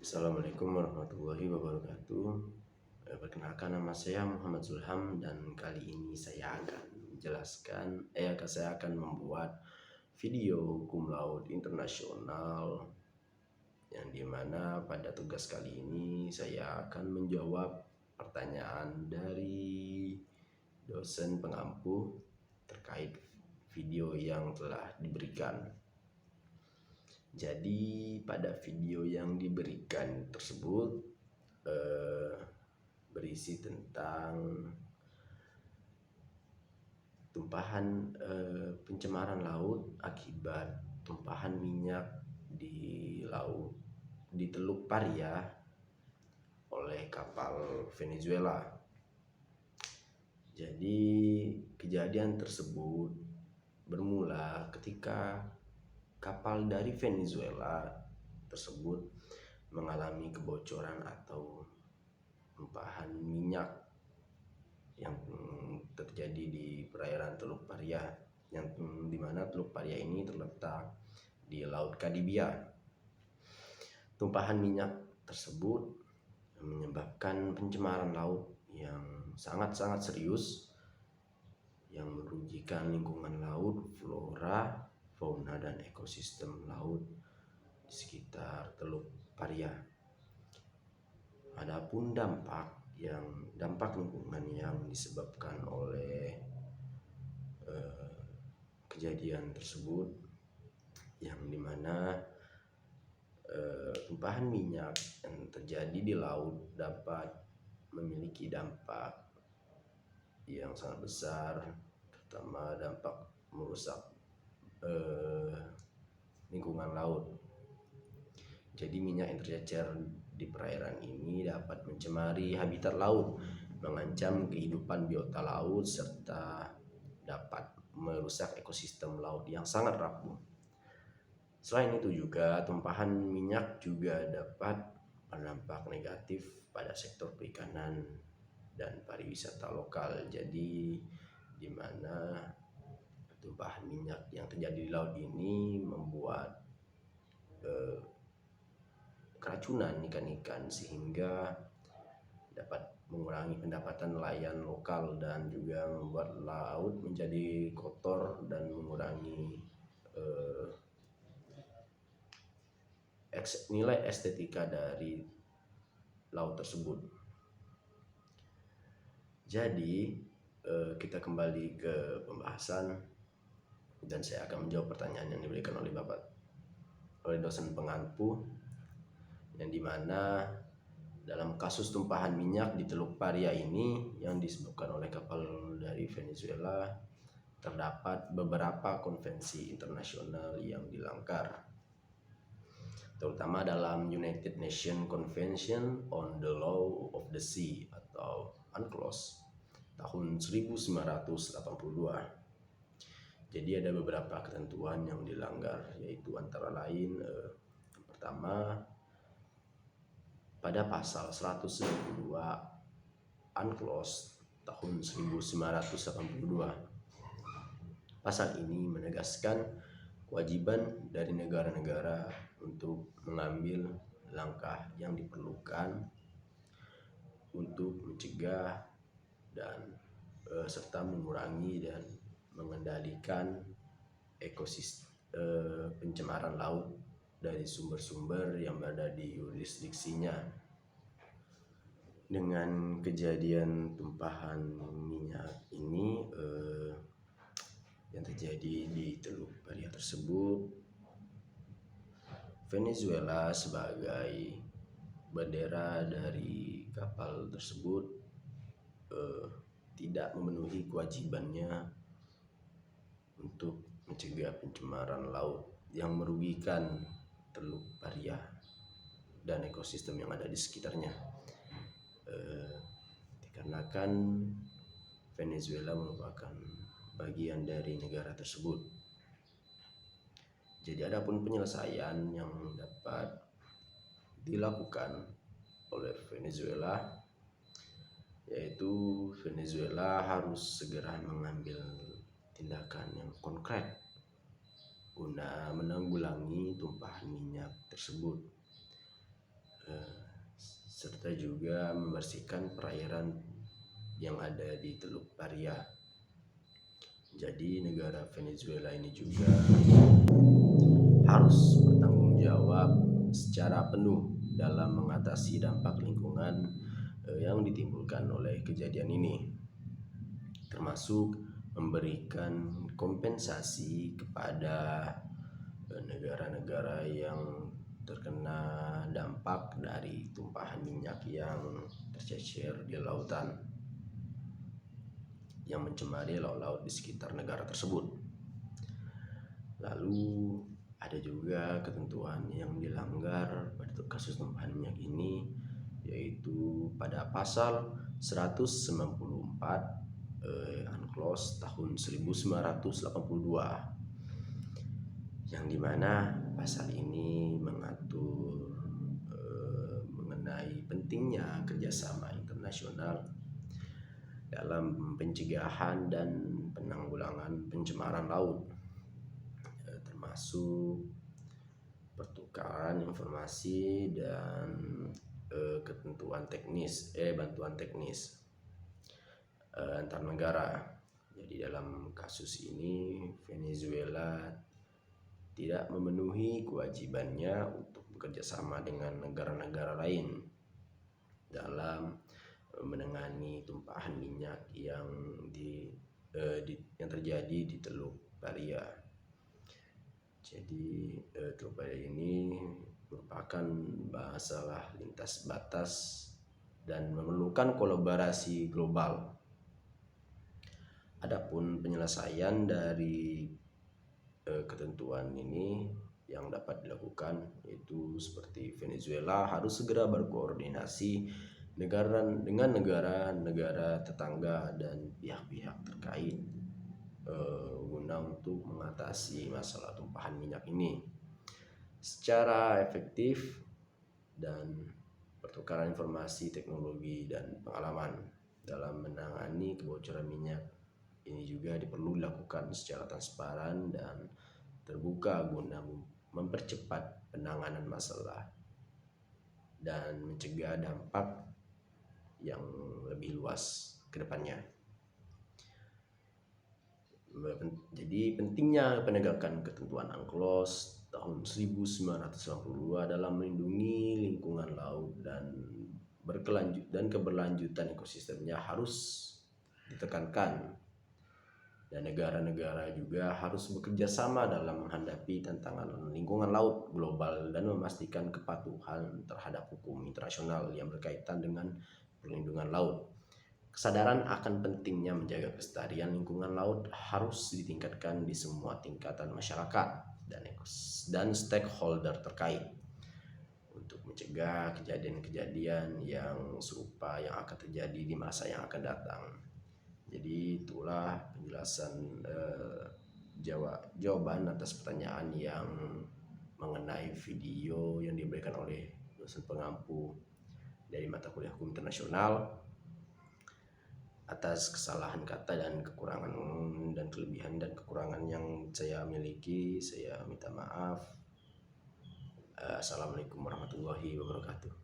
Assalamualaikum warahmatullahi wabarakatuh. Perkenalkan, nama saya Muhammad Zulham dan kali ini saya akan membuat video cum laude internasional, yang dimana pada tugas kali ini saya akan menjawab pertanyaan dari dosen pengampu terkait video yang telah diberikan. Jadi pada video yang diberikan tersebut berisi tentang tumpahan pencemaran laut akibat tumpahan minyak di laut di Teluk Paria oleh kapal Venezuela. Jadi kejadian tersebut bermula ketika kapal dari Venezuela tersebut mengalami kebocoran atau tumpahan minyak yang terjadi di perairan Teluk Paria, yang dimana Teluk Paria ini terletak di Laut Karibia. Tumpahan minyak tersebut menyebabkan pencemaran laut yang sangat-sangat serius yang merugikan lingkungan laut, flora, fauna, dan ekosistem laut di sekitar Teluk Paria. Adapun dampak lingkungan yang disebabkan oleh kejadian tersebut, yang dimana tumpahan minyak yang terjadi di laut dapat memiliki dampak yang sangat besar, terutama dampak merusak lingkungan laut. Jadi minyak yang tercecer di perairan ini dapat mencemari habitat laut, mengancam kehidupan biota laut, serta dapat merusak ekosistem laut yang sangat rapuh. Selain itu juga tumpahan minyak juga dapat berdampak negatif pada sektor perikanan dan pariwisata lokal. Jadi di mana tumpahan minyak yang terjadi di laut ini membuat keracunan ikan-ikan, sehingga dapat mengurangi pendapatan nelayan lokal dan juga membuat laut menjadi kotor dan mengurangi nilai estetika dari laut tersebut. Jadi kita kembali ke pembahasan dan saya akan menjawab pertanyaan yang diberikan oleh dosen pengampu, yang dimana dalam kasus tumpahan minyak di Teluk Paria ini yang disebabkan oleh kapal dari Venezuela, terdapat beberapa konvensi internasional yang dilanggar, terutama dalam United Nations Convention on the Law of the Sea atau UNCLOS tahun 1982. Jadi ada beberapa ketentuan yang dilanggar, yaitu antara lain yang pertama, pada pasal 192 UNCLOS tahun 1982. Pasal ini menegaskan kewajiban dari negara-negara untuk mengambil langkah yang diperlukan untuk mencegah dan serta mengurangi dan mengendalikan ekosistem pencemaran laut dari sumber-sumber yang berada di yurisdiksinya. Dengan kejadian tumpahan minyak ini yang terjadi di Teluk Paria tersebut, Venezuela sebagai bendera dari kapal tersebut tidak memenuhi kewajibannya untuk mencegah pencemaran laut yang merugikan Teluk Paria dan ekosistem yang ada di sekitarnya. Dikarenakan Venezuela merupakan bagian dari negara tersebut. Jadi adapun penyelesaian yang dapat dilakukan oleh Venezuela, yaitu Venezuela harus segera mengambil tindakan yang konkret guna menanggulangi tumpahan minyak tersebut. serta juga membersihkan perairan yang ada di Teluk Paria. Jadi negara Venezuela ini juga harus bertanggung jawab secara penuh dalam mengatasi dampak lingkungan yang ditimbulkan oleh kejadian ini, termasuk memberikan kompensasi kepada negara-negara yang terkena dampak dari tumpahan minyak yang tercecer di lautan yang mencemari laut-laut di sekitar negara tersebut. Lalu ada juga ketentuan yang dilanggar pada kasus tumpahan minyak ini, yaitu pada pasal 194 UNCLOS tahun 1982, yang dimana pasal ini mengatur mengenai pentingnya kerjasama internasional dalam pencegahan dan penanggulangan pencemaran laut, termasuk pertukaran informasi dan bantuan teknis antar negara. Jadi dalam kasus ini Venezuela tidak memenuhi kewajibannya untuk bekerja sama dengan negara-negara lain dalam menangani tumpahan minyak yang terjadi di Teluk Paria. Jadi Teluk Paria ini merupakan masalah lintas batas dan memerlukan kolaborasi global. Adapun penyelesaian dari ketentuan ini yang dapat dilakukan yaitu seperti Venezuela harus segera berkoordinasi dengan negara-negara tetangga dan pihak-pihak terkait guna untuk mengatasi masalah tumpahan minyak ini secara efektif, dan pertukaran informasi, teknologi, dan pengalaman dalam menangani kebocoran minyak ini juga perlu dilakukan secara transparan dan terbuka guna mempercepat penanganan masalah dan mencegah dampak yang lebih luas ke depannya. Jadi pentingnya penegakan ketentuan UNCLOS tahun 1992 dalam melindungi lingkungan laut dan keberlanjutan ekosistemnya harus ditekankan, dan negara-negara juga harus bekerja sama dalam menghadapi tantangan lingkungan laut global dan memastikan kepatuhan terhadap hukum internasional yang berkaitan dengan perlindungan laut. Kesadaran akan pentingnya menjaga kelestarian lingkungan laut harus ditingkatkan di semua tingkatan masyarakat dan stakeholder terkait untuk mencegah kejadian-kejadian yang serupa yang akan terjadi di masa yang akan datang. Jadi itulah penjelasan jawaban atas pertanyaan yang mengenai video yang diberikan oleh dosen pengampu dari mata kuliah hukum internasional. Atas kesalahan kata dan kekurangan dan kelebihan dan kekurangan yang saya miliki, saya minta maaf. Assalamualaikum warahmatullahi wabarakatuh.